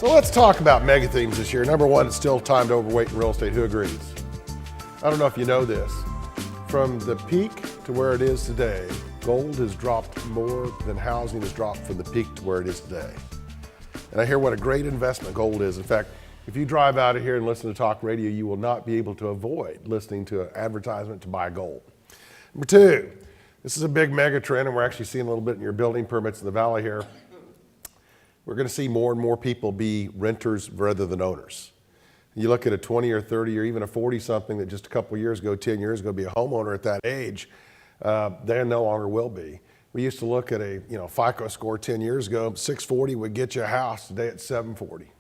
So let's talk about mega themes this year. Number one, it's still time to overweight in real estate. Who agrees? I don't know if you know this. From the peak to where it is today, gold has dropped more than housing has dropped from the peak to where it is today. And I hear what a great investment gold is. In fact, if you drive out of here and listen to talk radio, you will not be able to avoid listening to an advertisement to buy gold. Number two, this is a big mega trend, and we're actually seeing a little bit in your building permits in the valley here. We're going to see more and more people be renters rather than owners. You look at a 20 or 30 or even a 40-something that just a couple of years ago, 10 years ago, be a homeowner at that age, they no longer will be. We used to look at a FICO score 10 years ago, 640 would get you a house. Today it's 740.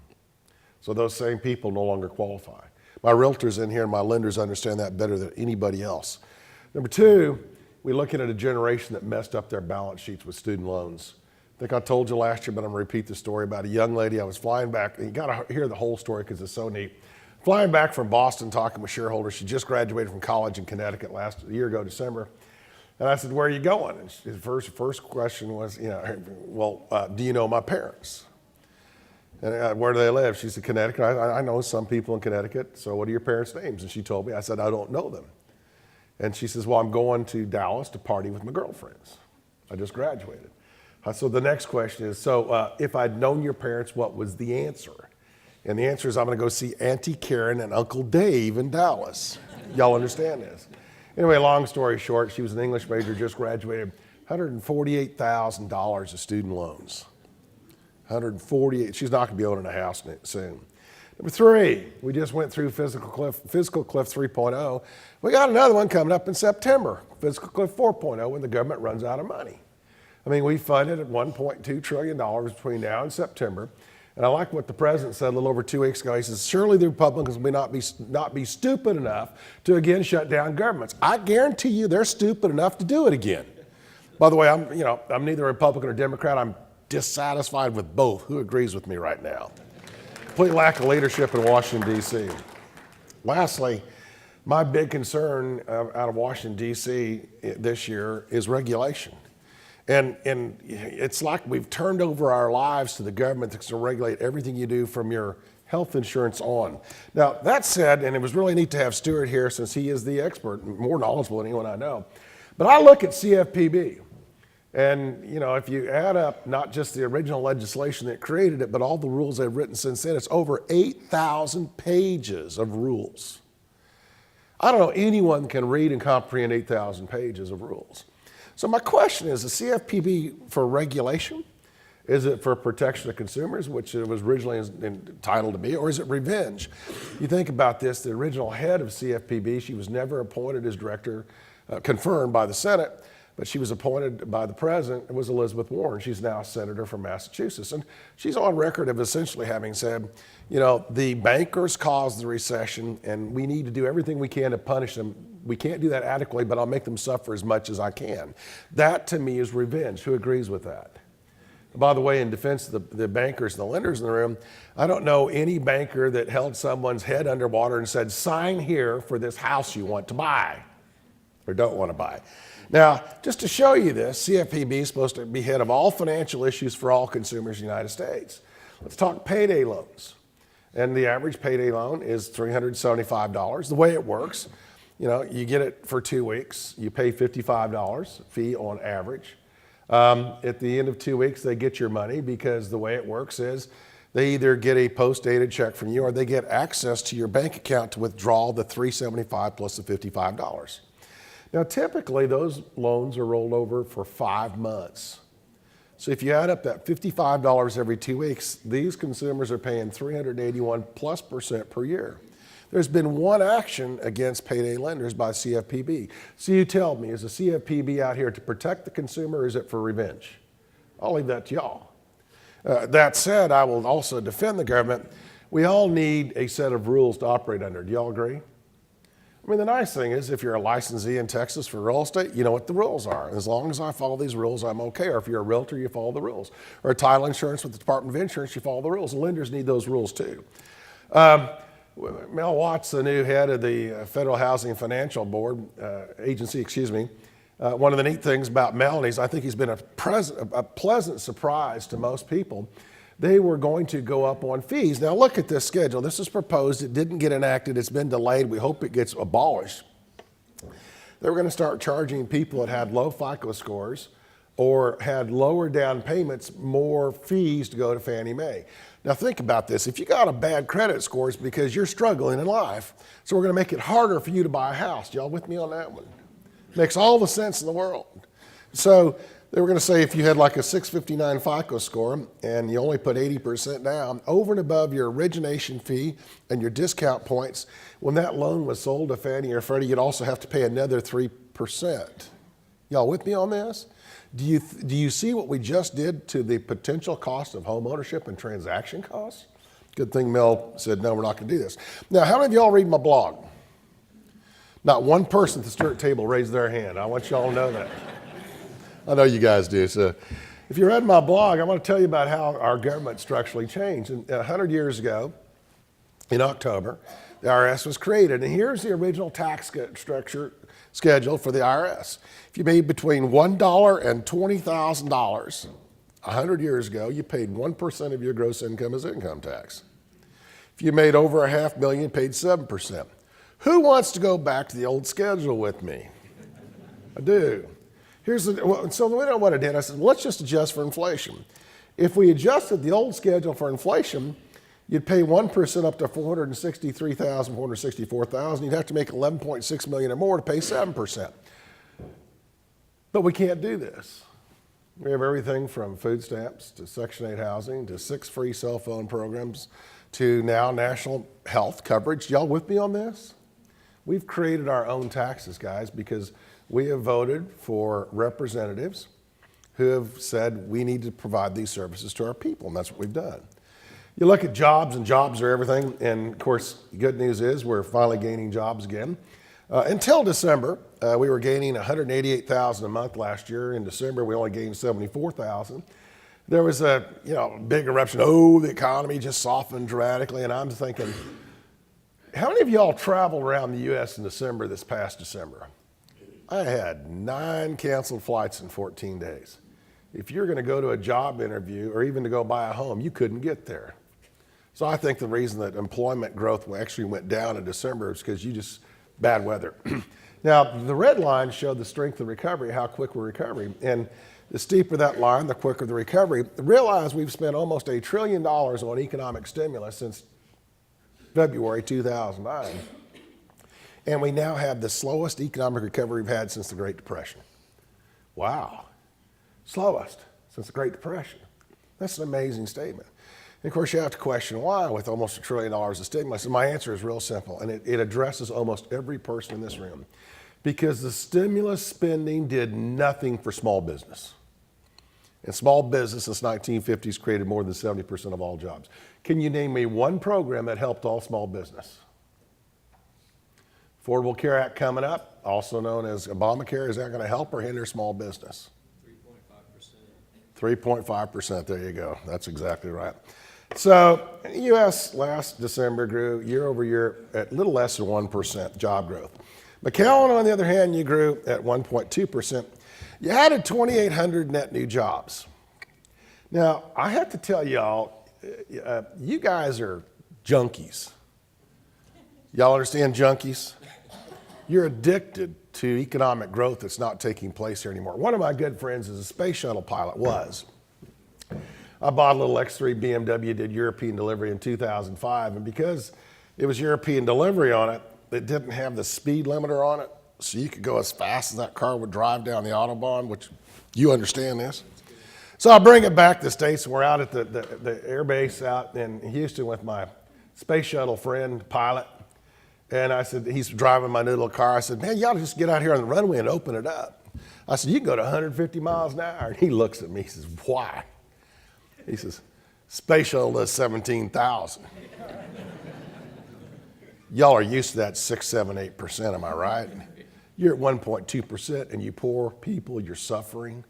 So those same people no longer qualify. My realtors in here and my lenders understand that better than anybody else. Number two, we're looking at a generation that messed up their balance sheets with student loans. I think I told you last year, but I'm going to repeat the story about a young lady. I was flying back, and you got to hear the whole story because it's so neat. Flying back from Boston, talking with shareholders. She just graduated from college in Connecticut a year ago, December. And I said, "Where are you going?" And his first question was, do you know my parents? And where do they live? She said, Connecticut. I know some people in Connecticut. So what are your parents' names? And she told me. I said, I don't know them. And she says, well, I'm going to Dallas to party with my girlfriends. I just graduated. So the next question is, if I'd known your parents, what was the answer? And the answer is, I'm going to go see Auntie Karen and Uncle Dave in Dallas. Y'all understand this? Anyway, long story short, she was an English major, just graduated, $148,000 of student loans. 148. She's not going to be owning a house soon. Number three, we just went through Fiscal Cliff 3.0. We got another one coming up in September, Fiscal Cliff 4.0, when the government runs out of money. I mean, we funded at $1.2 trillion between now and September. And I like what the president said a little over 2 weeks ago. He says, surely the Republicans will not be stupid enough to again shut down governments. I guarantee you they're stupid enough to do it again. By the way, I'm neither Republican or Democrat. I'm dissatisfied with both. Who agrees with me right now? Complete lack of leadership in Washington, D.C. Lastly, my big concern out of Washington, D.C. this year is regulation. And it's like we've turned over our lives to the government that's going to regulate everything you do from your health insurance on. Now, that said, and it was really neat to have Stuart here since he is the expert, more knowledgeable than anyone I know. But I look at CFPB. And, if you add up not just the original legislation that created it, but all the rules they've written since then, it's over 8,000 pages of rules. I don't know anyone can read and comprehend 8,000 pages of rules. So my question is the CFPB for regulation? Is it for protection of consumers, which it was originally entitled to be, or is it revenge? You think about this, the original head of CFPB, she was never appointed as director, confirmed by the Senate, but she was appointed by the president. It was Elizabeth Warren. She's now a senator from Massachusetts. And she's on record of essentially having said, the bankers caused the recession and we need to do everything we can to punish them. We can't do that adequately, but I'll make them suffer as much as I can. That to me is revenge. Who agrees with that? By the way, in defense of the bankers and the lenders in the room, I don't know any banker that held someone's head underwater and said, sign here for this house you want to buy or don't want to buy. Now, just to show you this, CFPB is supposed to be head of all financial issues for all consumers in the United States. Let's talk payday loans. And the average payday loan is $375. The way it works, you get it for 2 weeks. You pay $55 fee on average. At the end of 2 weeks, they get your money because the way it works is they either get a post-dated check from you or they get access to your bank account to withdraw the $375 plus the $55. Now, typically, those loans are rolled over for 5 months. So if you add up that $55 every 2 weeks, these consumers are paying 381+% per year. There's been one action against payday lenders by CFPB. So you tell me, is the CFPB out here to protect the consumer or is it for revenge? I'll leave that to y'all. That said, I will also defend the government. We all need a set of rules to operate under. Do y'all agree? I mean, the nice thing is if you're a licensee in Texas for real estate, you know what the rules are. As long as I follow these rules, I'm okay. Or if you're a realtor, you follow the rules. Or a title insurance with the Department of Insurance, you follow the rules. And lenders need those rules too. Mel Watts, the new head of the Federal Housing Financial Board agency, one of the neat things about Mel is I think he's been a pleasant surprise to most people they were going to go up on fees. Now look at this schedule. This is proposed. It didn't get enacted. It's been delayed. We hope it gets abolished. They were going to start charging people that had low FICO scores or had lower down payments more fees to go to Fannie Mae. Now think about this. If you got a bad credit score, it's because you're struggling in life. So we're going to make it harder for you to buy a house. Y'all with me on that one? Makes all the sense in the world. So they were going to say if you had like a 659 FICO score and you only put 80% down, over and above your origination fee and your discount points, when that loan was sold to Fannie or Freddie, you'd also have to pay another 3%. Y'all with me on this? Do you see what we just did to the potential cost of home ownership and transaction costs? Good thing Mel said, no, we're not going to do this. Now, how many of y'all read my blog? Not one person at the steward table raised their hand. I want y'all to know that. I know you guys do. So if you read my blog, I want to tell you about how our government structurally changed. And 100 years ago, in October, the IRS was created. And here's the original tax structure schedule for the IRS. If you made between $1 and $20,000 100 years ago, you paid 1% of your gross income as income tax. If you made over $500,000, you paid 7%. Who wants to go back to the old schedule with me? I do. So the way I what I did, I said, well, let's just adjust for inflation. If we adjusted the old schedule for inflation, you'd pay 1% up to $463,000, $464,000. You'd have to make $11.6 million or more to pay 7%. But we can't do this. We have everything from food stamps to Section 8 housing to 6 free cell phone programs to now national health coverage. Y'all with me on this? We've created our own taxes, guys, because we have voted for representatives who have said we need to provide these services to our people, and that's what we've done. You look at jobs, and jobs are everything, and of course, the good news is we're finally gaining jobs again. Until December, we were gaining 188,000 a month last year. In December, we only gained 74,000. There was a big eruption. Oh, the economy just softened dramatically, and I'm thinking, how many of y'all traveled around the U.S. in December this past December? I had 9 canceled flights in 14 days. If you're going to go to a job interview or even to go buy a home, you couldn't get there. So I think the reason that employment growth actually went down in December is because bad weather. Now, the red line showed the strength of recovery, how quick we're recovering. And the steeper that line, the quicker the recovery. Realize we've spent almost $1 trillion on economic stimulus since February 2009. And we now have the slowest economic recovery we've had since the Great Depression. Wow. Slowest since the Great Depression. That's an amazing statement. And of course, you have to question why with almost $1 trillion of stimulus. And my answer is real simple, and it addresses almost every person in this room. Because the stimulus spending did nothing for small business. And small business since 1950s created more than 70% of all jobs. Can you name me one program that helped all small business? Affordable Care Act coming up, also known as Obamacare. Is that going to help or hinder small business? 3.5%. 3.5%, there you go. That's exactly right. So the U.S. last December grew year over year at a little less than 1% job growth. McAllen, on the other hand, you grew at 1.2%. You added 2,800 net new jobs. Now, I have to tell y'all, you guys are junkies. Y'all understand junkies? You're addicted to economic growth that's not taking place here anymore. One of my good friends is a space shuttle pilot, I bought a little X3 BMW, did European delivery in 2005, and because it was European delivery on it, it didn't have the speed limiter on it, so you could go as fast as that car would drive down the Autobahn, which you understand this. So I bring it back to the States, and we're out at the air base out in Houston with my space shuttle friend, pilot. And I said, he's driving my new little car. I said, man, you ought to just get out here on the runway and open it up. I said, you can go to 150 miles an hour. And he looks at me, he says, why? He says, space shuttle does 17,000. Y'all are used to that 6, 7, 8%, am I right? You're at 1.2%, and you poor people, you're suffering.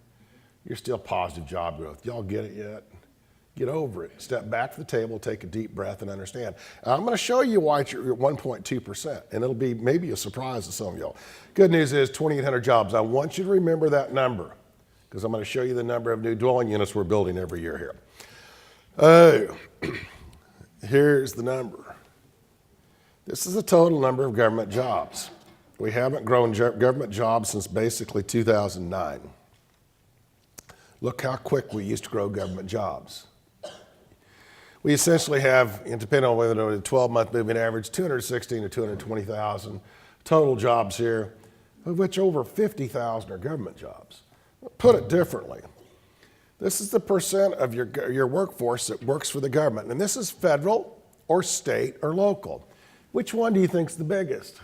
You're still positive job growth. Y'all get it yet? Get over it. Step back to the table, take a deep breath, and understand. I'm going to show you why you're at 1.2%, and it'll be maybe a surprise to some of y'all. Good news is 2,800 jobs. I want you to remember that number because I'm going to show you the number of new dwelling units we're building every year here. Oh, here's the number. This is the total number of government jobs. We haven't grown government jobs since basically 2009. Look how quick we used to grow government jobs. We essentially have, depending on whether it's a 12-month moving average, 216 to 220,000 total jobs here, of which over 50,000 are government jobs. Put it differently, this is the percent of your workforce that works for the government, and this is federal or state or local. Which one do you think is the biggest?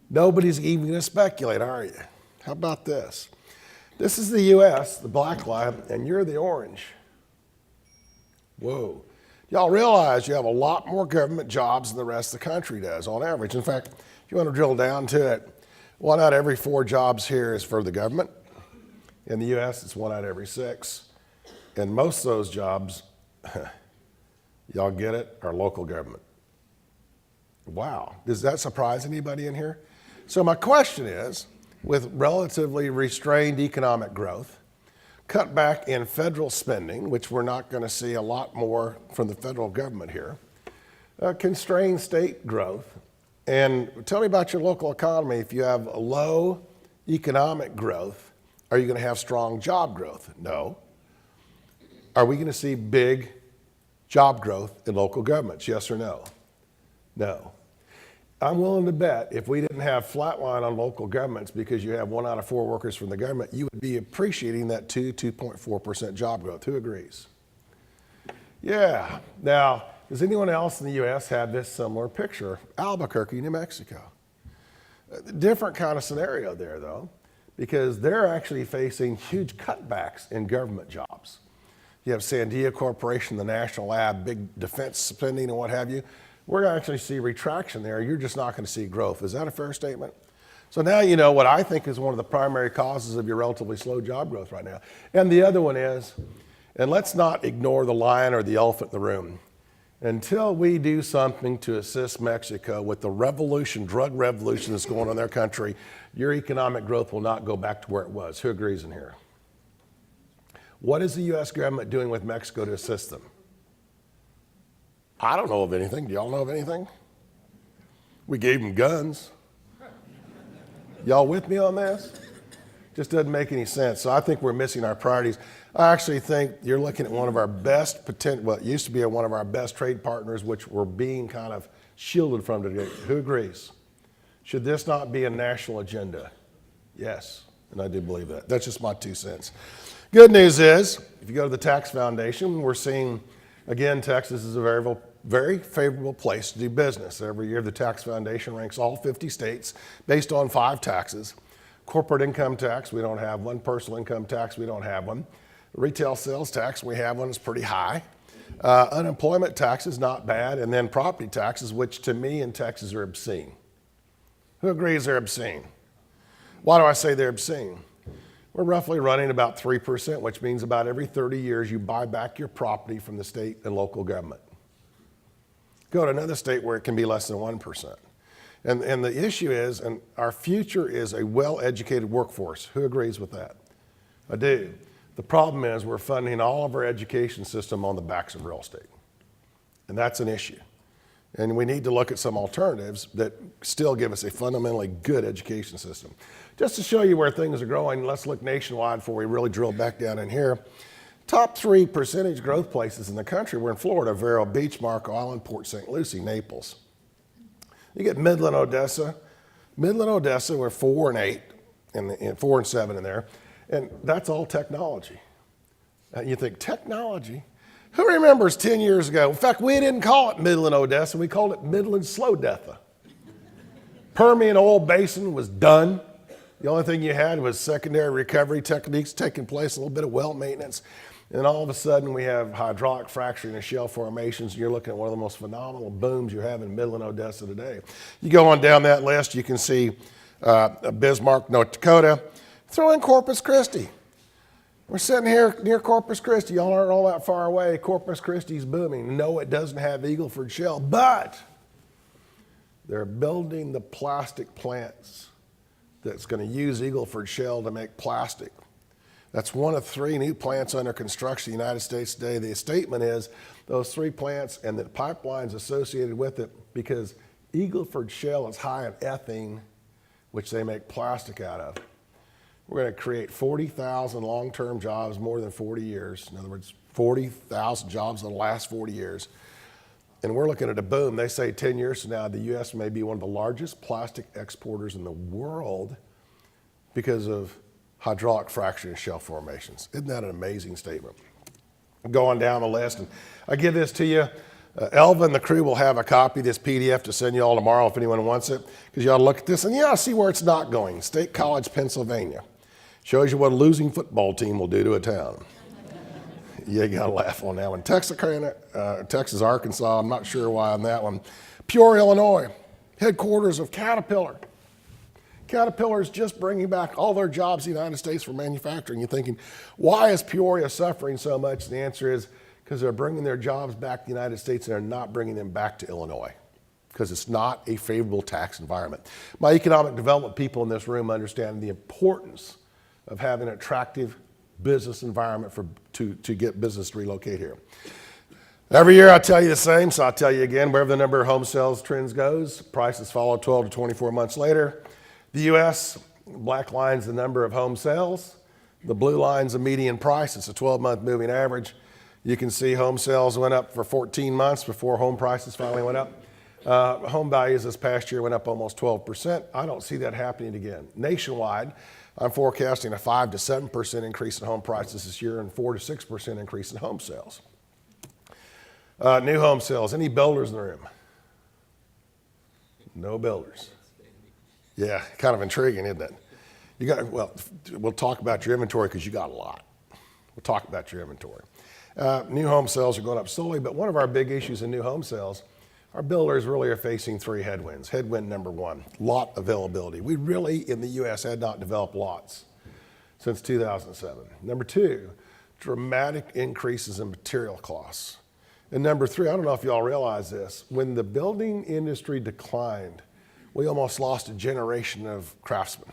Nobody's even going to speculate, are you? How about this? This is the U.S., the black line, and you're the orange. Whoa. Y'all realize you have a lot more government jobs than the rest of the country does on average. In fact, if you want to drill down to it, 1 out of every 4 jobs here is for the government. In the U.S., it's 1 out of every 6. And most of those jobs, y'all get it, are local government. Wow. Does that surprise anybody in here? So my question is, with relatively restrained economic growth, cut back in federal spending, which we're not going to see a lot more from the federal government here, constrained state growth, and tell me about your local economy. If you have a low economic growth, are you going to have strong job growth? No. Are we going to see big job growth in local governments? Yes or no? No. I'm willing to bet if we didn't have flatline on local governments because you have 1 out of 4 workers from the government, you would be appreciating that 2.4% job growth. Who agrees? Yeah. Now, does anyone else in the U.S. have this similar picture? Albuquerque, New Mexico. Different kind of scenario there, though, because they're actually facing huge cutbacks in government jobs. You have Sandia Corporation, the National Lab, big defense spending and what have you. We're going to actually see retraction there. You're just not going to see growth. Is that a fair statement? So now you know what I think is one of the primary causes of your relatively slow job growth right now. And the other one is, and let's not ignore the lion or the elephant in the room, until we do something to assist Mexico with the revolution, drug revolution that's going on in their country, your economic growth will not go back to where it was. Who agrees in here? What is the U.S. government doing with Mexico to assist them? I don't know of anything. Do y'all know of anything? We gave them guns. Y'all with me on this? Just doesn't make any sense. So I think we're missing our priorities. I actually think you're looking at one of our best potential, well, it used to be one of our best trade partners, which we're being kind of shielded from today. Who agrees? Should this not be a national agenda? Yes, and I do believe that. That's just my 2 cents. Good news is, if you go to the Tax Foundation, we're seeing, again, Texas is a very favorable place to do business. Every year, the Tax Foundation ranks all 50 states based on 5 taxes. Corporate income tax, we don't have one. Personal income tax, we don't have one. Retail sales tax, we have one. It's pretty high. Unemployment tax is not bad. And then property taxes, which to me in Texas are obscene. Who agrees they're obscene? Why do I say they're obscene? We're roughly running about 3%, which means about every 30 years you buy back your property from the state and local government. Go to another state where it can be less than 1%. And the issue is, and our future is a well-educated workforce. Who agrees with that? I do. The problem is we're funding all of our education system on the backs of real estate. And that's an issue. And we need to look at some alternatives that still give us a fundamentally good education system. Just to show you where things are growing, let's look nationwide before we really drill back down in here. Top 3 percentage growth places in the country. We're in Florida: Vero Beach, Marco Island, Port St. Lucie, Naples. You get Midland, Odessa. Midland, Odessa, we're 4 and 8, and 4 and 7 in there. And that's all technology. And you think, technology? Who remembers 10 years ago? In fact, we didn't call it Midland, Odessa. We called it Midland Slow Deatha. Permian oil basin was done. The only thing you had was secondary recovery techniques taking place, a little bit of well maintenance. And then all of a sudden we have hydraulic fracturing and shale formations, and you're looking at one of the most phenomenal booms you have in Midland, Odessa today. You go on down that list, you can see Bismarck, North Dakota. Throw in Corpus Christi. We're sitting here near Corpus Christi. Y'all aren't all that far away. Corpus Christi's booming. No, it doesn't have Eagle Ford Shale, but they're building the plastic plants that's going to use Eagle Ford Shale to make plastic. That's one of 3 new plants under construction in the United States today. The statement is those 3 plants and the pipelines associated with it, because Eagleford Shale is high in ethane, which they make plastic out of. We're going to create 40,000 long-term jobs, more than 40 years. In other words, 40,000 jobs in the last 40 years. And we're looking at a boom. They say 10 years from now, the U.S. may be one of the largest plastic exporters in the world because of hydraulic fracturing and shell formations. Isn't that an amazing statement? Going down the list, and I give this to you. Elva and the crew will have a copy of this PDF to send you all tomorrow if anyone wants it, because you ought to look at this and you ought to see where it's not going. State College, Pennsylvania. Shows you what a losing football team will do to a town. You got to laugh on that one. Texas, Arkansas, I'm not sure why on that one. Peoria, Illinois, headquarters of Caterpillar. Caterpillar is just bringing back all their jobs in the United States for manufacturing. You're thinking, why is Peoria suffering so much? The answer is because they're bringing their jobs back to the United States and they're not bringing them back to Illinois because it's not a favorable tax environment. My economic development people in this room understand the importance of having an attractive business environment to get business to relocate here. Every year I tell you the same, so I'll tell you again, wherever the number of home sales trends goes, prices follow 12 to 24 months later. The U.S., black line's the number of home sales. The blue line's the median price. It's a 12-month moving average. You can see home sales went up for 14 months before home prices finally went up. Home values this past year went up almost 12%. I don't see that happening again. Nationwide, I'm forecasting a 5 to 7% increase in home prices this year and 4 to 6% increase in home sales. New home sales. Any builders in the room? No builders. Yeah, kind of intriguing, isn't it? We'll talk about your inventory because you got a lot. We'll talk about your inventory. New home sales are going up slowly, but one of our big issues in new home sales, our builders really are facing 3 headwinds. Headwind number 1, lot availability. We really, in the U.S., had not developed lots since 2007. Number 2, dramatic increases in material costs. And number 3, I don't know if you all realize this, when the building industry declined, we almost lost a generation of craftsmen,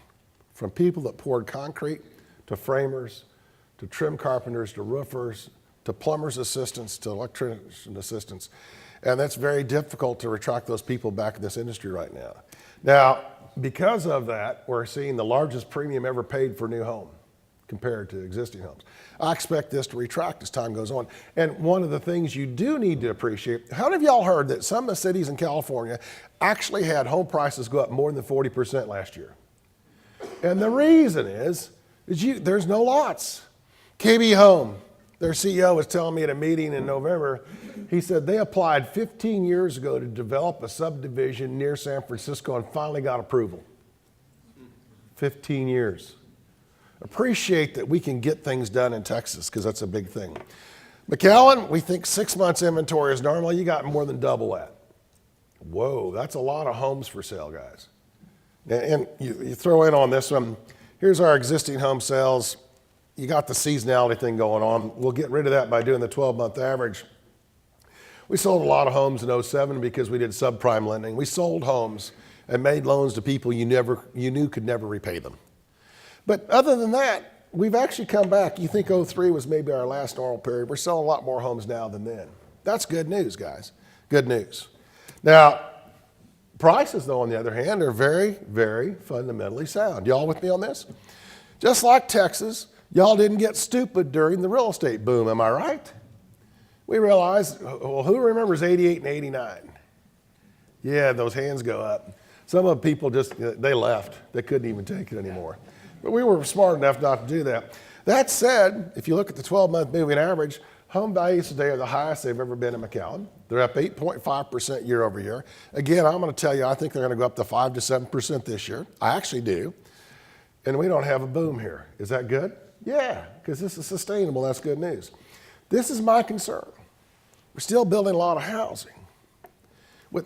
from people that poured concrete, to framers, to trim carpenters, to roofers, to plumbers' assistants, to electrician assistants. And that's very difficult to attract those people back in this industry right now. Now, because of that, we're seeing the largest premium ever paid for a new home compared to existing homes. I expect this to retract as time goes on. And one of the things you do need to appreciate, how many of y'all heard that some of the cities in California actually had home prices go up more than 40% last year? And the reason is there's no lots. KB Home, their CEO was telling me at a meeting in November, he said they applied 15 years ago to develop a subdivision near San Francisco and finally got approval. 15 years. Appreciate that we can get things done in Texas because that's a big thing. McAllen, we think 6 months inventory is normal. You got more than double that. Whoa, that's a lot of homes for sale, guys. And you throw in on this one, here's our existing home sales. You got the seasonality thing going on. We'll get rid of that by doing the 12-month average. We sold a lot of homes in 2007 because we did subprime lending. We sold homes and made loans to people you knew could never repay them. But other than that, we've actually come back. You think 2003 was maybe our last normal period. We're selling a lot more homes now than then. That's good news, guys. Good news. Now, prices, though, on the other hand, are very, very fundamentally sound. Y'all with me on this? Just like Texas, y'all didn't get stupid during the real estate boom, am I right? We realized, well, who remembers 88 and 89? Yeah, those hands go up. Some of the people they left. They couldn't even take it anymore. But we were smart enough not to do that. That said, if you look at the 12-month moving average, home values today are the highest they've ever been in McAllen. They're up 8.5% year over year. Again, I'm going to tell you, I think they're going to go up to 5 to 7% this year. I actually do. And we don't have a boom here. Is that good? Yeah, because this is sustainable. That's good news. This is my concern. We're still building a lot of housing.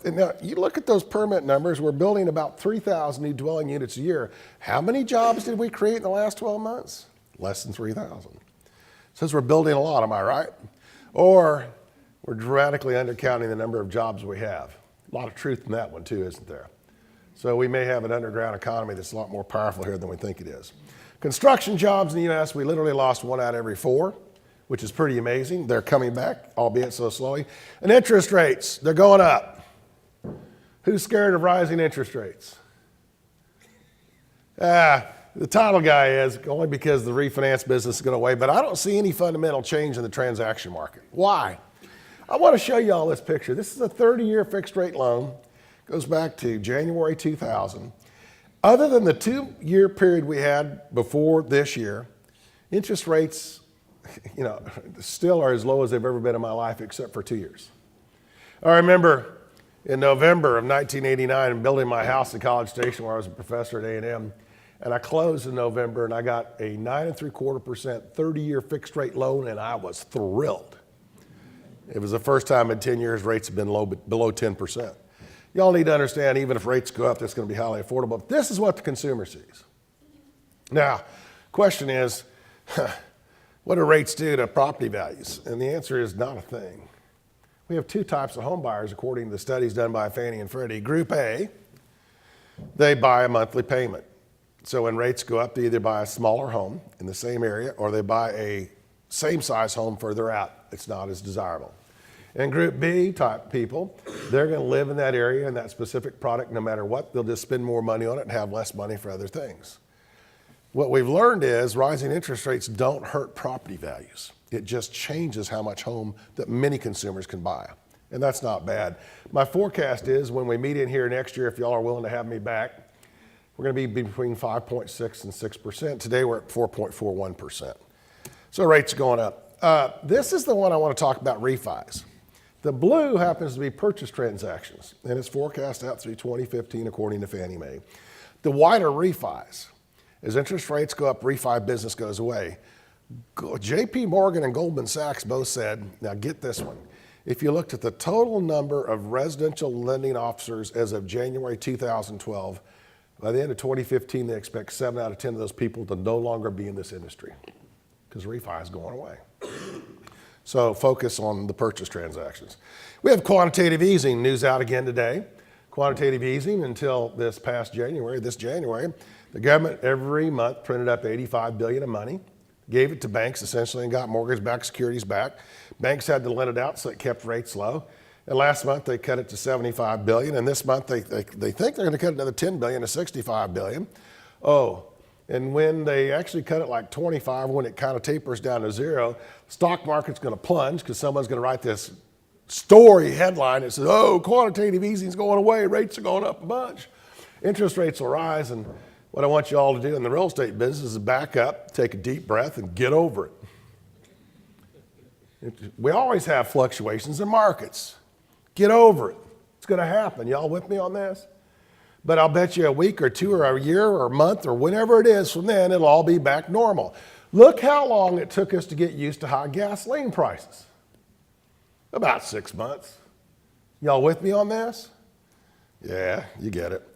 Now, you look at those permit numbers, we're building about 3,000 new dwelling units a year. How many jobs did we create in the last 12 months? Less than 3,000. Since we're building a lot, am I right? Or we're dramatically undercounting the number of jobs we have. A lot of truth in that one too, isn't there? So we may have an underground economy that's a lot more powerful here than we think it is. Construction jobs in the U.S., we literally lost 1 out of every 4, which is pretty amazing. They're coming back, albeit so slowly. And interest rates, they're going up. Who's scared of rising interest rates? The title guy is, only because the refinance business is going away, but I don't see any fundamental change in the transaction market. Why? I want to show you all this picture. This is a 30-year fixed rate loan. Goes back to January 2000. Other than the 2-year period we had before this year, interest rates, still are as low as they've ever been in my life, except for 2 years. I remember in November of 1989 building my house in College Station where I was a professor at A&M, and I closed in November and I got a 9.75% 30-year fixed rate loan, and I was thrilled. It was the first time in 10 years rates have been below 10%. Y'all need to understand, even if rates go up, that's going to be highly affordable. But this is what the consumer sees. Now, question is, what do rates do to property values? And the answer is not a thing. We have 2 types of home buyers according to the studies done by Fannie and Freddie. Group A, they buy a monthly payment. So when rates go up, they either buy a smaller home in the same area or they buy a same size home further out. It's not as desirable. And Group B type people, they're going to live in that area and that specific product no matter what. They'll just spend more money on it and have less money for other things. What we've learned is rising interest rates don't hurt property values. It just changes how much home that many consumers can buy. And that's not bad. My forecast is when we meet in here next year, if y'all are willing to have me back, we're going to be between 5.6 and 6%. Today we're at 4.41%. So rates are going up. This is the one I want to talk about, refis. The blue happens to be purchase transactions, and it's forecast out through 2015 according to Fannie Mae. The white are refis. As interest rates go up, refi business goes away. JP Morgan and Goldman Sachs both said, now get this one, if you looked at the total number of residential lending officers as of January 2012, by the end of 2015, they expect 7 out of 10 of those people to no longer be in this industry because refi is going away. So focus on the purchase transactions. We have quantitative easing news out again today. Quantitative easing until this January, the government every month printed up $85 billion of money, gave it to banks essentially and got mortgage-backed securities back. Banks had to lend it out so it kept rates low. And last month they cut it to $75 billion, and this month they think they're going to cut another $10 billion to $65 billion. And when they actually cut it like 25, when it kind of tapers down to 0, stock market's going to plunge because someone's going to write this story headline that says, oh, quantitative easing is going away, rates are going up a bunch. Interest rates will rise, and what I want you all to do in the real estate business is back up, take a deep breath, and get over it. We always have fluctuations in markets. Get over it. It's going to happen. Y'all with me on this? But I'll bet you a week or 2 or a year or a month or whenever it is from then, it'll all be back normal. Look how long it took us to get used to high gasoline prices. About 6 months. Y'all with me on this? Yeah, you get it.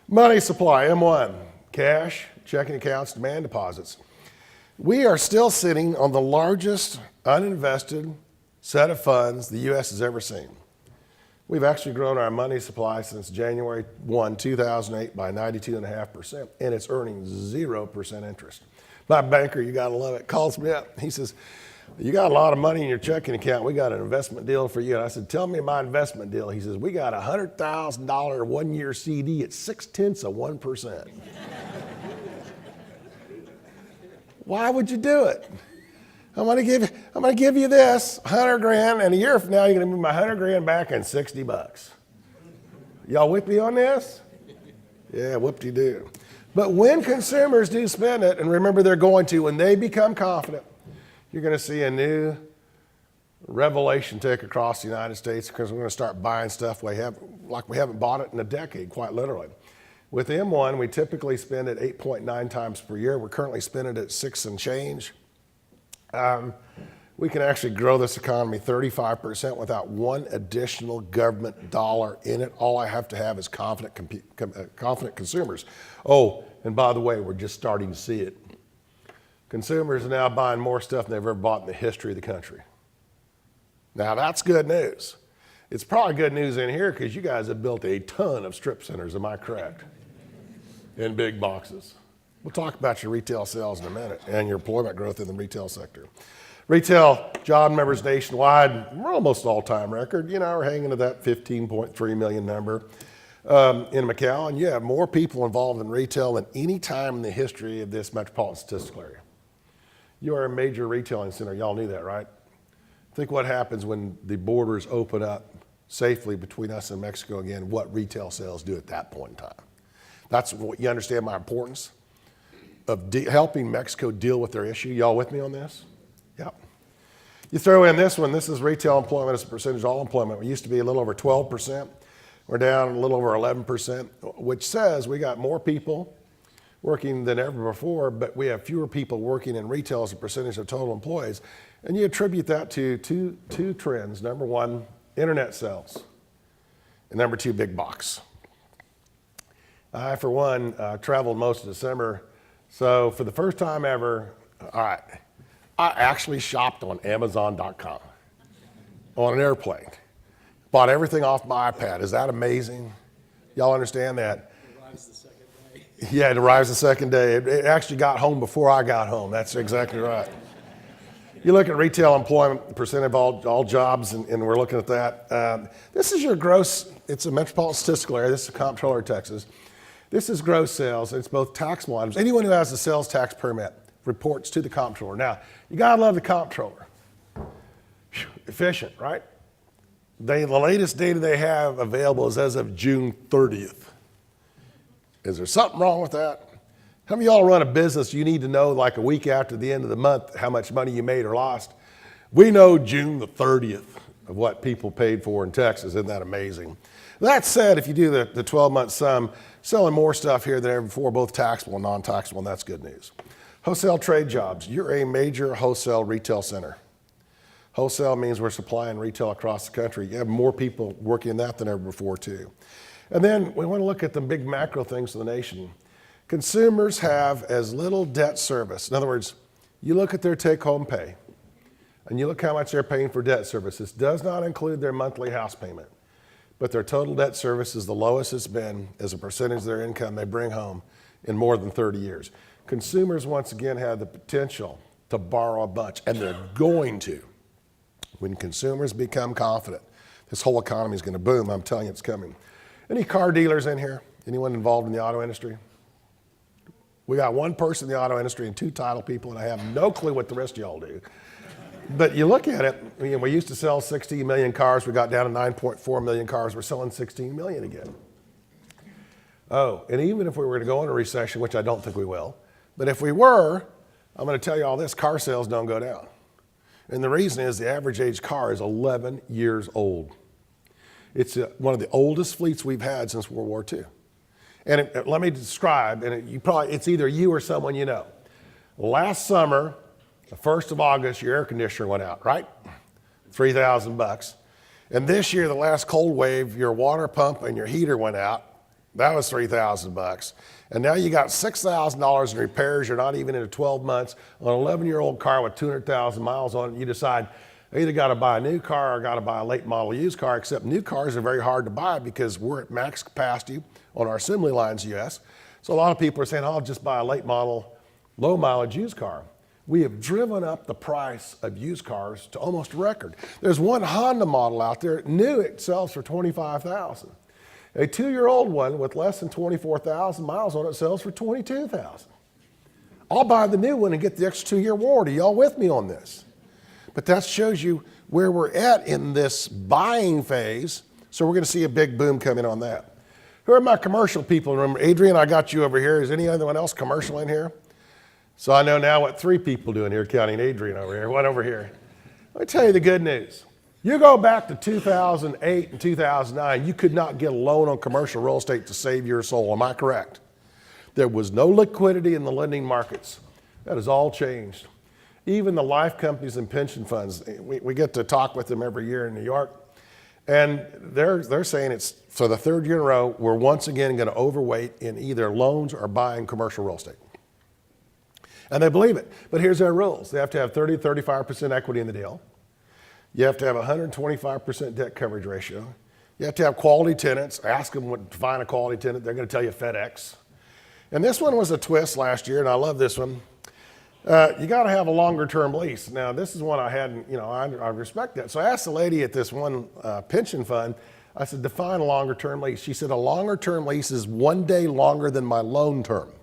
Money supply, M1, cash, checking accounts, demand deposits. We are still sitting on the largest uninvested set of funds the U.S. has ever seen. We've actually grown our money supply since January 1, 2008 by 92.5%, and it's earning 0% interest. My banker, you gotta love it, calls me up. He says, you got a lot of money in your checking account. We got an investment deal for you. And I said, tell me my investment deal. He says, we got a $100,000 1-year CD at 0.6%. Why would you do it? I'm gonna give you this $100,000, and a year from now you're gonna move my $100,000 back in $60. Y'all with me on this? Yeah, whoop-de-doo. But when consumers do spend it, and remember they're going to, when they become confident, you're gonna see a new revelation take across the United States because we're gonna start buying stuff like we haven't bought it in a decade, quite literally. With M1, we typically spend it 8.9 times per year. We're currently spending it at 6 and change. We can actually grow this economy 35% without one additional government dollar in it. All I have to have is confident consumers. Oh, and by the way, we're just starting to see it. Consumers are now buying more stuff than they've ever bought in the history of the country. Now that's good news. It's probably good news in here because you guys have built a ton of strip centers, am I correct? In big boxes. We'll talk about your retail sales in a minute and your employment growth in the retail sector. Retail job numbers nationwide, we're almost all-time record. We're hanging at that 15.3 million number. In McAllen, you have more people involved in retail than any time in the history of this metropolitan statistical area. You are a major retailing center. Y'all knew that, right? Think what happens when the borders open up safely between us and Mexico again, what retail sales do at that point in time. That's what you understand my importance of helping Mexico deal with their issue. Y'all with me on this? Yep. You throw in this one, this is retail employment as a percentage of all employment. We used to be a little over 12%. We're down a little over 11%, which says we got more people working than ever before, but we have fewer people working in retail as a percentage of total employees. And you attribute that to two trends. Number one, internet sales. And number two, big box. I, for one, traveled most of December. So for the first time ever, I actually shopped on Amazon.com on an airplane. Bought everything off my iPad. Is that amazing? Y'all understand that? It arrives the second day. Yeah, it arrives the second day. It actually got home before I got home. That's exactly right. You look at retail employment, percent of all jobs, and we're looking at that. This is your gross, it's a metropolitan statistical area. This is the comptroller of Texas. This is gross sales. It's both taxable items. Anyone who has a sales tax permit reports to the comptroller. Now, you gotta love the comptroller. Efficient, right? The latest data they have available is as of June 30th. Is there something wrong with that? How many of y'all run a business you need to know like a week after the end of the month how much money you made or lost? We know June the 30th of what people paid for in Texas. Isn't that amazing? That said, if you do the 12-month sum, selling more stuff here than ever before, both taxable and non-taxable, and that's good news. Wholesale trade jobs. You're a major wholesale retail center. Wholesale means we're supplying retail across the country. You have more people working in that than ever before, too. And then we want to look at the big macro things of the nation. Consumers have as little debt service. In other words, you look at their take-home pay, and you look how much they're paying for debt service. This does not include their monthly house payment, but their total debt service is the lowest it's been as a percentage of their income they bring home in more than 30 years. Consumers, once again, have the potential to borrow a bunch, and they're going to. When consumers become confident, this whole economy is going to boom. I'm telling you, it's coming. Any car dealers in here? Anyone involved in the auto industry? We got one person in the auto industry and two title people, and I have no clue what the rest of y'all do. But you look at it, we used to sell 16 million cars. We got down to 9.4 million cars. We're selling 16 million again. Oh, and even if we were to go into a recession, which I don't think we will, but if we were, I'm going to tell you all this, car sales don't go down. And the reason is the average age car is 11 years old. It's one of the oldest fleets we've had since World War II. And let me describe, and it's either you or someone you know. Last summer, the 1st of August, your air conditioner went out, right? $3,000. And this year, the last cold wave, your water pump and your heater went out. That was $3,000. And now you got $6,000 in repairs. You're not even into 12 months on an 11-year-old car with 200,000 miles on it. You decide I either got to buy a new car or got to buy a late model used car, except new cars are very hard to buy because we're at max capacity on our assembly lines, US. So a lot of people are saying, I'll just buy a late model, low mileage used car. We have driven up the price of used cars to almost a record. There's one Honda model out there, new, it sells for $25,000. A 2-year-old one with less than 24,000 miles on it sells for $22,000. I'll buy the new one and get the extra 2-year warranty. Y'all with me on this? But that shows you where we're at in this buying phase. So we're going to see a big boom coming on that. Who are my commercial people? Remember, Adrian, I got you over here. Is anyone else commercial in here? So I know now what 3 people do in here, counting Adrian over here. One over here. Let me tell you the good news. You go back to 2008 and 2009, you could not get a loan on commercial real estate to save your soul. Am I correct? There was no liquidity in the lending markets. That has all changed. Even the life companies and pension funds, we get to talk with them every year in New York, and they're saying it's for the 3rd year in a row, we're once again going to overweight in either loans or buying commercial real estate. And they believe it. But here's their rules. They have to have 30 to 35% equity in the deal. You have to have 125% debt coverage ratio. You have to have quality tenants. Ask them what to define a quality tenant. They're going to tell you FedEx. And this one was a twist last year, and I love this one. You got to have a longer term lease. Now, this is one I hadn't, I respect that. So I asked the lady at this one pension fund, I said, define a longer term lease. She said, a longer term lease is 1 day longer than my loan term.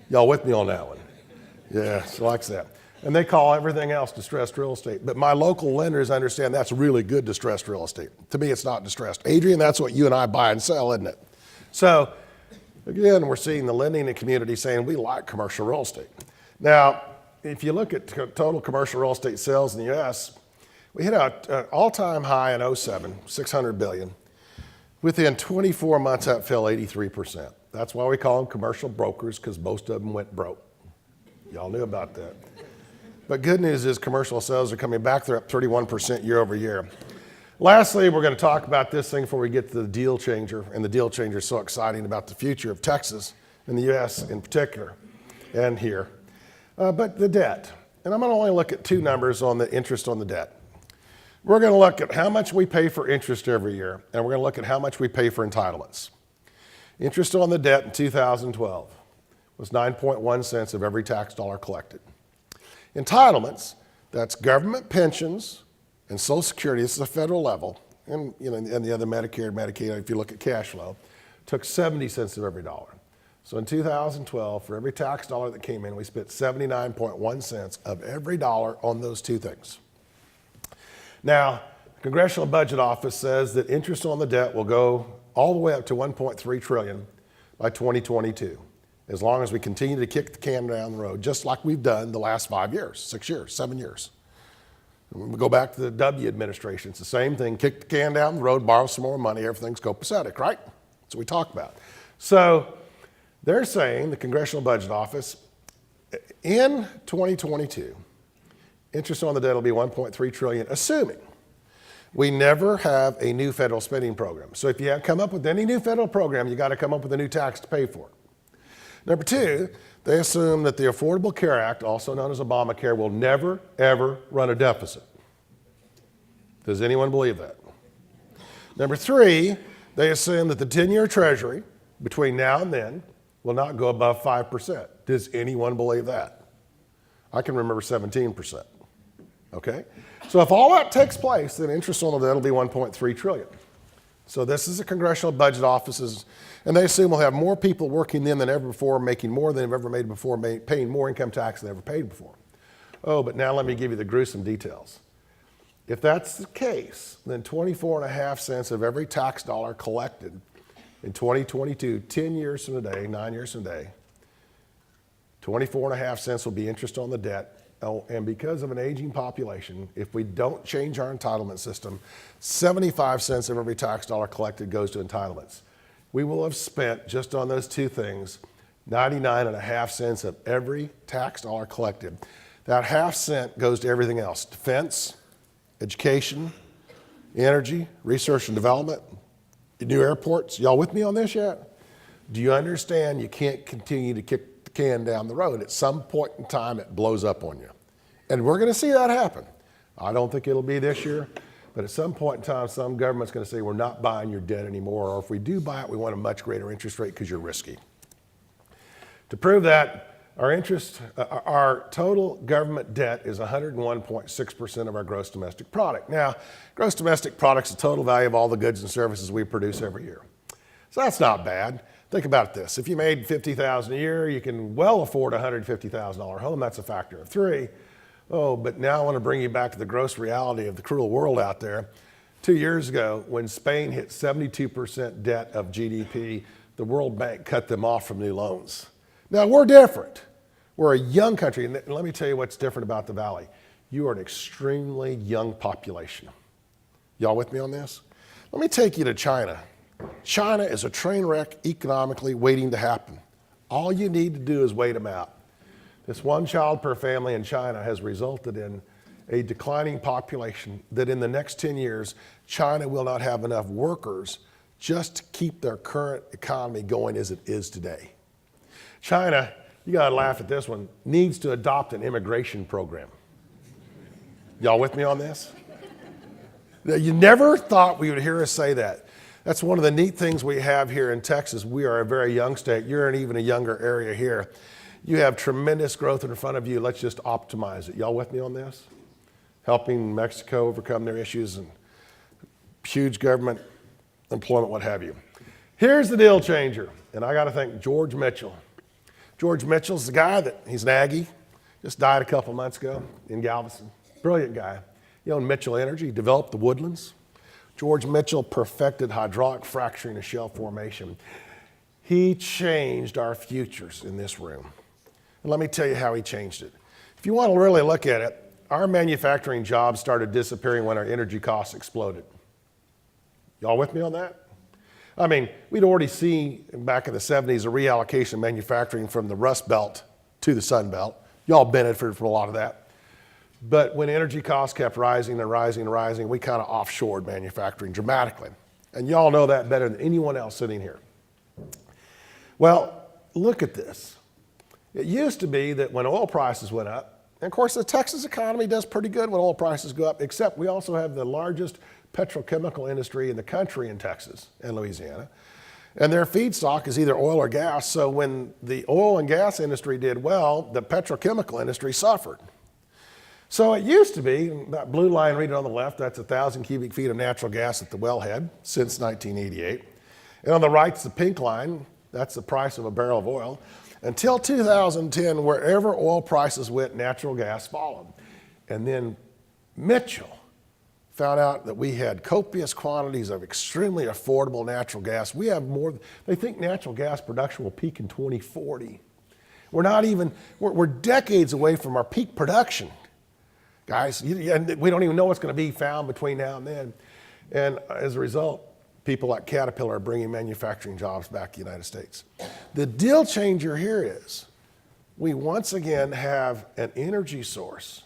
Y'all with me on that one? Yeah, she likes that. And they call everything else distressed real estate. But my local lenders understand that's really good distressed real estate. To me, it's not distressed. Adrian, that's what you and I buy and sell, isn't it? So, again, we're seeing the lending community saying we like commercial real estate. Now, if you look at total commercial real estate sales in the U.S., we hit an all-time high in 07, $600 billion. Within 24 months, that fell 83%. That's why we call them commercial brokers, because most of them went broke. Y'all knew about that. But good news is commercial sales are coming back. They're up 31% year over year. Lastly, we're going to talk about this thing before we get to the deal changer. And the deal changer is so exciting about the future of Texas and the U.S. in particular and here. But the debt. And I'm going to only look at two numbers on the interest on the debt. We're going to look at how much we pay for interest every year, and we're going to look at how much we pay for entitlements. Interest on the debt in 2012 was 9.1 cents of every tax dollar collected. Entitlements, that's government pensions and Social Security, this is a federal level, and the other Medicare, Medicaid, if you look at cash flow, took 70 cents of every dollar. So in 2012, for every tax dollar that came in, we spent 79.1 cents of every dollar on those two things. Now, the Congressional Budget Office says that interest on the debt will go all the way up to $1.3 trillion by 2022, as long as we continue to kick the can down the road, just like we've done the last 5 years, 6 years, 7 years. When we go back to the W administration, it's the same thing, kick the can down the road, borrow some more money, everything's copacetic, right? That's what we talk about. So they're saying, the Congressional Budget Office, in 2022, interest on the debt will be $1.3 trillion, assuming we never have a new federal spending program. So if you come up with any new federal program, you got to come up with a new tax to pay for it. Number two, they assume that the Affordable Care Act, also known as Obamacare, will never, ever run a deficit. Does anyone believe that? Number three, they assume that the 10-year Treasury between now and then will not go above 5%. Does anyone believe that? I can remember 17%. Okay? So if all that takes place, then interest on the debt will be $1.3 trillion. So this is the Congressional Budget Office's, and they assume we'll have more people working then than ever before, making more than they've ever made before, paying more income tax than they ever paid before. Oh, but now let me give you the gruesome details. If that's the case, then 24.5 cents of every tax dollar collected in 2022, 10 years from today, 9 years from today, 24.5 cents will be interest on the debt. Oh, and because of an aging population, if we don't change our entitlement system, 75 cents of every tax dollar collected goes to entitlements. We will have spent, just on those two things, 99.5 cents of every tax dollar collected. That half cent goes to everything else: defense, education, energy, research and development, new airports. Y'all with me on this yet? Do you understand you can't continue to kick the can down the road? At some point in time, it blows up on you. And we're going to see that happen. I don't think it'll be this year, but at some point in time, some government's going to say, we're not buying your debt anymore, or if we do buy it, we want a much greater interest rate because you're risky. To prove that, our total government debt is 101.6% of our gross domestic product. Now, gross domestic product is the total value of all the goods and services we produce every year. So that's not bad. Think about this. If you made $50,000 a year, you can well afford a $150,000 home. That's a factor of 3. Oh, but now I want to bring you back to the gross reality of the cruel world out there. 2 years ago, when Spain hit 72% debt of GDP, the World Bank cut them off from new loans. Now, we're different. We're a young country, and let me tell you what's different about the Valley. You are an extremely young population. Y'all with me on this? Let me take you to China. China is a train wreck economically waiting to happen. All you need to do is wait them out. This one child per family in China has resulted in a declining population that in the next 10 years, China will not have enough workers just to keep their current economy going as it is today. China, you gotta laugh at this one, needs to adopt an immigration program. Y'all with me on this? You never thought we would hear us say that. That's one of the neat things we have here in Texas. We are a very young state. You're in even a younger area here. You have tremendous growth in front of you. Let's just optimize it. Y'all with me on this? Helping Mexico overcome their issues and huge government employment, what have you. Here's the deal changer, and I got to thank George Mitchell. George Mitchell's the guy he's an Aggie, just died a couple months ago in Galveston. Brilliant guy. He owned Mitchell Energy, developed the Woodlands. George Mitchell perfected hydraulic fracturing and shell formation. He changed our futures in this room. And let me tell you how he changed it. If you want to really look at it, our manufacturing jobs started disappearing when our energy costs exploded. Y'all with me on that? I mean, we'd already seen back in the 70s a reallocation of manufacturing from the Rust Belt to the Sun Belt. Y'all benefited from a lot of that. But when energy costs kept rising and rising and rising, we kind of offshored manufacturing dramatically. And y'all know that better than anyone else sitting here. Well, look at this. It used to be that when oil prices went up, and of course the Texas economy does pretty good when oil prices go up, except we also have the largest petrochemical industry in the country in Texas and Louisiana. And their feedstock is either oil or gas. So when the oil and gas industry did well, the petrochemical industry suffered. So it used to be, that blue line, read it on the left, that's 1,000 cubic feet of natural gas at the wellhead since 1988. And on the right's the pink line, that's the price of a barrel of oil. Until 2010, wherever oil prices went, natural gas followed. And then Mitchell found out that we had copious quantities of extremely affordable natural gas. We have more, they think natural gas production will peak in 2040. We're decades away from our peak production. Guys, we don't even know what's going to be found between now and then. And as a result, people like Caterpillar are bringing manufacturing jobs back to the United States. The deal changer here is we once again have an energy source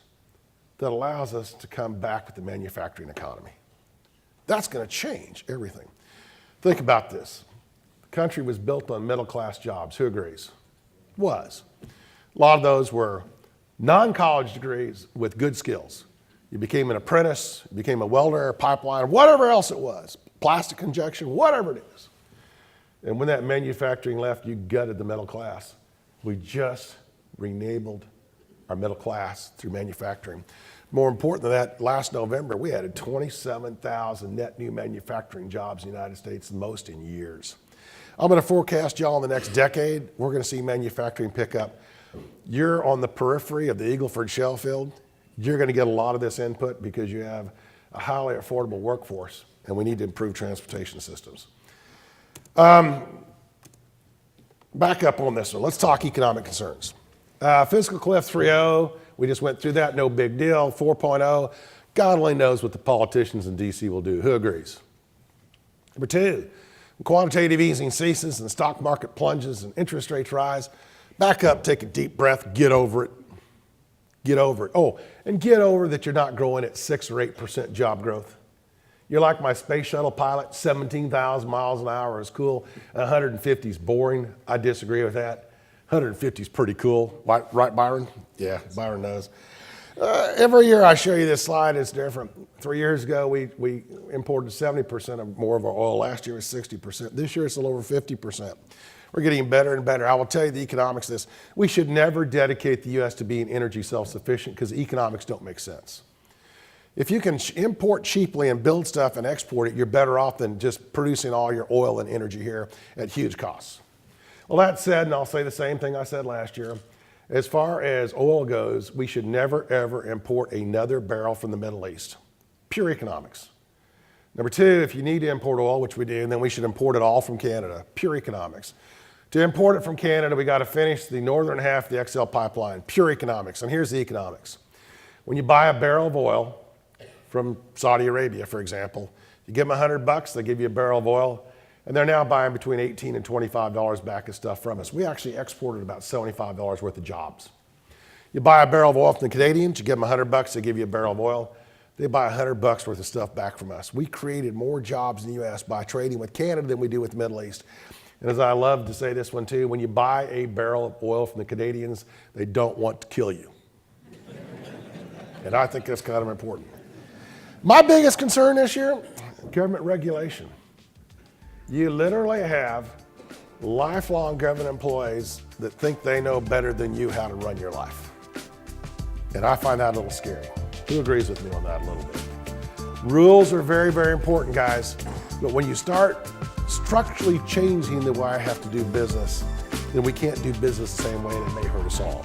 that allows us to come back with the manufacturing economy. That's going to change everything. Think about this. The country was built on middle-class jobs. Who agrees? Was. A lot of those were non-college degrees with good skills. You became an apprentice, you became a welder, a pipeliner, whatever else it was, plastic injection, whatever it is. And when that manufacturing left, you gutted the middle class. We just re-enabled our middle class through manufacturing. More important than that, last November, we added 27,000 net new manufacturing jobs in the United States, the most in years. I'm going to forecast y'all in the next decade, we're going to see manufacturing pick up. You're on the periphery of the Eagleford Shell Field. You're going to get a lot of this input because you have a highly affordable workforce, and we need to improve transportation systems. Back up on this one. Let's talk economic concerns. Fiscal cliff 3.0, we just went through that, no big deal. 4.0, God only knows what the politicians in D.C. will do. Who agrees? Number two, when quantitative easing ceases and the stock market plunges and interest rates rise, back up, take a deep breath, get over it. Get over it. Oh, and get over that you're not growing at 6 or 8% job growth. You're like my space shuttle pilot, 17,000 miles an hour is cool. 150 is boring. I disagree with that. 150 is pretty cool. Right, Byron? Yeah, Byron knows. Every year I show you this slide, it's different. 3 years ago, we imported 70% of more of our oil. Last year was 60%. This year it's a little over 50%. We're getting better and better. I will tell you the economics of this. We should never dedicate the U.S. to being energy self-sufficient because economics don't make sense. If you can import cheaply and build stuff and export it, you're better off than just producing all your oil and energy here at huge costs. Well, that said, and I'll say the same thing I said last year, as far as oil goes, we should never, ever import another barrel from the Middle East. Pure economics. Number two, if you need to import oil, which we do, then we should import it all from Canada. Pure economics. To import it from Canada, we got to finish the northern half of the XL pipeline. Pure economics. And here's the economics. When you buy a barrel of oil from Saudi Arabia, for example, you give them $100, they give you a barrel of oil, and they're now buying between $18 and $25 back of stuff from us. We actually exported about $75 worth of jobs. You buy a barrel of oil from the Canadians, you give them $100, they give you a barrel of oil. They buy $100 worth of stuff back from us. We created more jobs in the U.S. by trading with Canada than we do with the Middle East. And as I love to say this one too, when you buy a barrel of oil from the Canadians, they don't want to kill you. And I think that's kind of important. My biggest concern this year, government regulation. You literally have lifelong government employees that think they know better than you how to run your life. And I find that a little scary. Who agrees with me on that a little bit? Rules are very, very important, guys. But when you start structurally changing the way I have to do business, then we can't do business the same way and it may hurt us all.